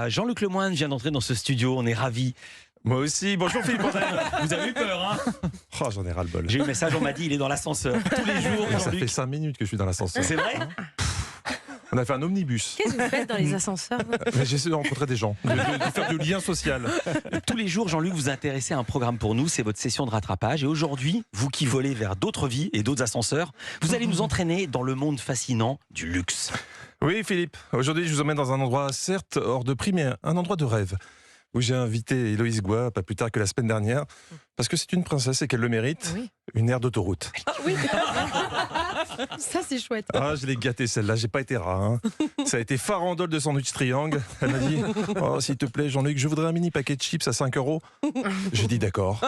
Jean-Luc Lemoyne vient d'entrer dans ce studio, on est ravis. Moi aussi, bonjour Philippe André. Vous avez eu peur, hein? Oh, j'en ai ras le bol. J'ai eu le message, on m'a dit il est dans l'ascenseur. Tous les jours, Ça Jean-Luc. fait 5 minutes que je suis dans l'ascenseur. C'est vrai? On a fait un omnibus. Qu'est-ce que vous faites dans les ascenseurs? J'essaie de rencontrer des gens, de faire du lien social. Tous les jours, Jean-Luc, vous intéressez à un programme pour nous, c'est votre session de rattrapage. Et aujourd'hui, vous qui volez vers d'autres vies et d'autres ascenseurs, vous allez nous entraîner dans le monde fascinant du luxe. Oui Philippe, aujourd'hui je vous emmène dans un endroit certes hors de prix, mais un endroit de rêve. Où j'ai invité Héloïse Goua, pas plus tard que la semaine dernière, parce que c'est une princesse et qu'elle le mérite, Oui. une aire d'autoroute. Ah oui. Ça c'est chouette. Ah, je l'ai gâtée celle-là, j'ai pas été rat. Hein. Ça a été farandole de sandwich triangle. Elle m'a dit, oh, s'il te plaît Jean-Luc, je voudrais un mini paquet de chips à 5 €. J'ai dit d'accord.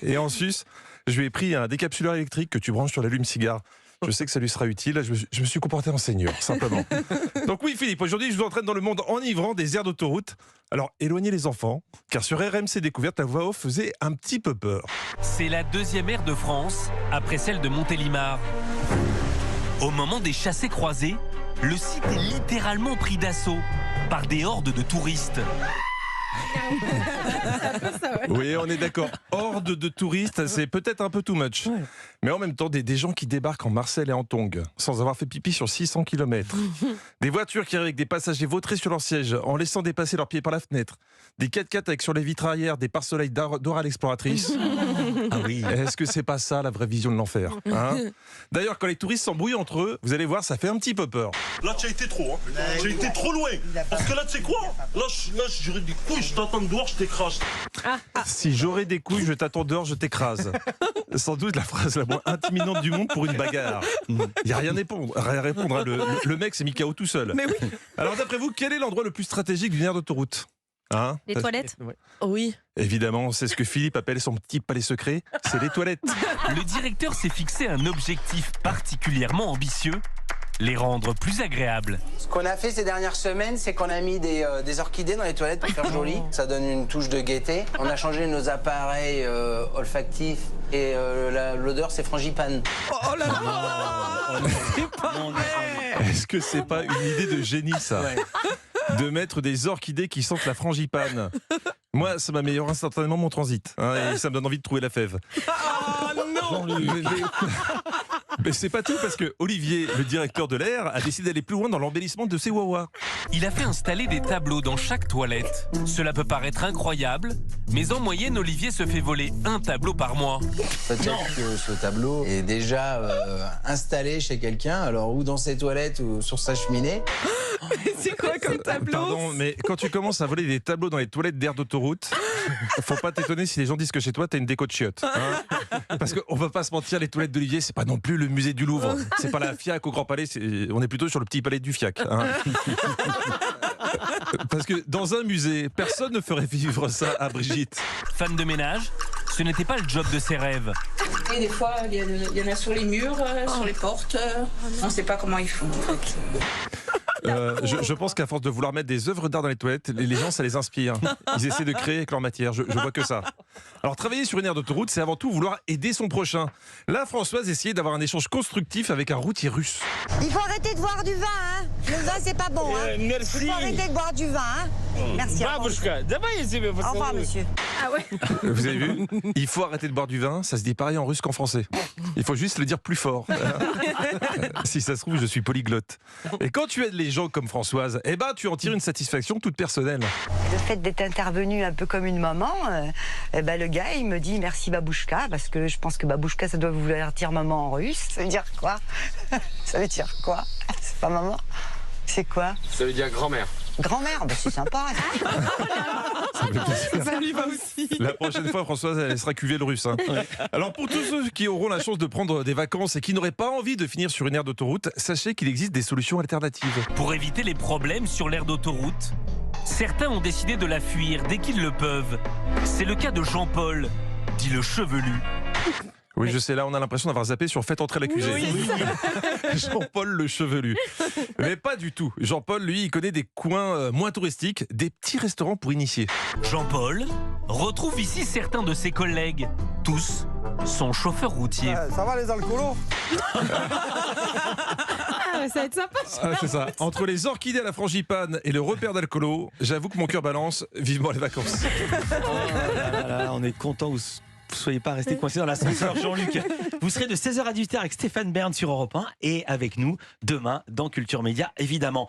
Et en sus, je lui ai pris un décapsuleur électrique que tu branches sur l'allume-cigare. Je sais que ça lui sera utile, je me suis comporté en seigneur, simplement. Donc oui Philippe, aujourd'hui je vous entraîne dans le monde enivrant des aires d'autoroute. Alors éloignez les enfants, car sur RMC Découverte, la voix off faisait un petit peu peur. C'est la deuxième aire de France, après celle de Montélimar. Au moment des chassés-croisés, le site est littéralement pris d'assaut par des hordes de touristes. Oui, on est d'accord. Horde de touristes, c'est peut-être un peu too much. Mais en même temps, des gens qui débarquent en Marseille et en Tongue, sans avoir fait pipi sur 600 km. Des voitures qui arrivent avec des passagers vautrés sur leur siège, en laissant dépasser leurs pieds par la fenêtre. Des 4x4 avec sur les vitres arrière des pare-soleils Dora l'exploratrice. Ah oui. Est-ce que c'est pas ça la vraie vision de l'enfer, hein? D'ailleurs, quand les touristes s'embrouillent entre eux, vous allez voir, ça fait un petit peu peur. Là, tu as été trop, hein. Tu as été trop loin. Parce que là, tu sais quoi? Là, j'aurais des couilles, je t'attends dehors, je t'écrase. Si j'aurais des couilles, je t'attends dehors, je t'écrase. Sans doute la phrase la moins intimidante du monde pour une bagarre. Il n'y a rien à répondre. Hein. Le mec s'est mis KO tout seul. Mais oui. Alors d'après vous, quel est l'endroit le plus stratégique d'une aire d'autoroute, hein? Les toilettes? Oui. Évidemment, c'est ce que Philippe appelle son petit palais secret, c'est les toilettes. Le directeur s'est fixé un objectif particulièrement ambitieux, les rendre plus agréables. Ce qu'on a fait ces dernières semaines, c'est qu'on a mis des orchidées dans les toilettes pour faire joli. Ça donne une touche de gaieté. On a changé nos appareils olfactifs et l'odeur, c'est frangipane. Oh là là. C'est pas vrai. Est-ce que c'est pas une idée de génie, ça? De mettre des orchidées qui sentent la frangipane. Moi, ça m'améliore instantanément mon transit. Hein, et ça me donne envie de trouver la fève. Oh non. Mais c'est pas tout, parce que Olivier, le directeur de l'aire, a décidé d'aller plus loin dans l'embellissement de ses wawas. Il a fait installer des tableaux dans chaque toilette. Cela peut paraître incroyable, mais en moyenne, Olivier se fait voler un tableau par mois. Peut-être que ce tableau est déjà installé chez quelqu'un, alors ou dans ses toilettes ou sur sa cheminée. C'est quoi comme tableau? Pardon, mais quand tu commences à voler des tableaux dans les toilettes d'aire d'autoroute, faut pas t'étonner si les gens disent que chez toi, t'as une déco de chiottes. Hein, parce qu'on va pas se mentir, les toilettes d'Olivier, c'est pas non plus le musée du Louvre. C'est pas la FIAC au Grand Palais, on est plutôt sur le petit palais du FIAC. Hein. Parce que dans un musée, personne ne ferait vivre ça à Brigitte. Femme de ménage, ce n'était pas le job de ses rêves. Et des fois, il y en a sur les murs, sur les portes. On ne sait pas comment ils font. En fait. Je pense qu'à force de vouloir mettre des œuvres d'art dans les toilettes, les gens, ça les inspire. Ils essaient de créer avec leur matière. Je vois que ça. Alors, travailler sur une aire d'autoroute, c'est avant tout vouloir aider son prochain. Là, Françoise essayait d'avoir un échange constructif avec un routier russe. Il faut arrêter de boire du vin, hein. Le vin, c'est pas bon, hein. Il faut arrêter de boire du vin, hein. Merci. Au revoir, monsieur. Ah ouais. Vous avez vu? Il faut arrêter de boire du vin, ça se dit pareil en russe qu'en français. Il faut juste le dire plus fort. Si ça se trouve, je suis polyglotte. Et quand tu aides les gens comme Françoise, eh ben, tu en tires une satisfaction toute personnelle. Le fait d'être intervenu un peu comme une maman, le gars, il me dit merci Babouchka, parce que je pense que Babouchka, ça doit vouloir dire maman en russe. Ça veut dire quoi? Ça veut dire quoi? C'est pas maman? C'est quoi? Ça veut dire grand-mère. Grand-mère, c'est sympa. Ça lui va aussi. La prochaine fois, Françoise, elle sera cuvée le russe. Hein. Alors, pour tous ceux qui auront la chance de prendre des vacances et qui n'auraient pas envie de finir sur une aire d'autoroute, sachez qu'il existe des solutions alternatives. Pour éviter les problèmes sur l'aire d'autoroute, certains ont décidé de la fuir dès qu'ils le peuvent. C'est le cas de Jean-Paul, dit le chevelu. Oui, je sais, là, on a l'impression d'avoir zappé sur Faites entrer l'accusé. Oui. Jean-Paul le chevelu. Mais pas du tout. Jean-Paul, lui, il connaît des coins moins touristiques, des petits restaurants pour initier. Jean-Paul retrouve ici certains de ses collègues. Tous sont chauffeurs routiers. Ça va les alcoolos? ça va être sympa. Ah, c'est ça. Entre les orchidées à la frangipane et le repère d'alcoolo, j'avoue que mon cœur balance. Vivement les vacances. Oh là là, on est content que vous ne soyez pas resté coincé dans l'ascenseur, Jean-Luc. Vous serez de 16h à 18h avec Stéphane Bern sur Europe 1 et avec nous demain dans Culture Média, évidemment.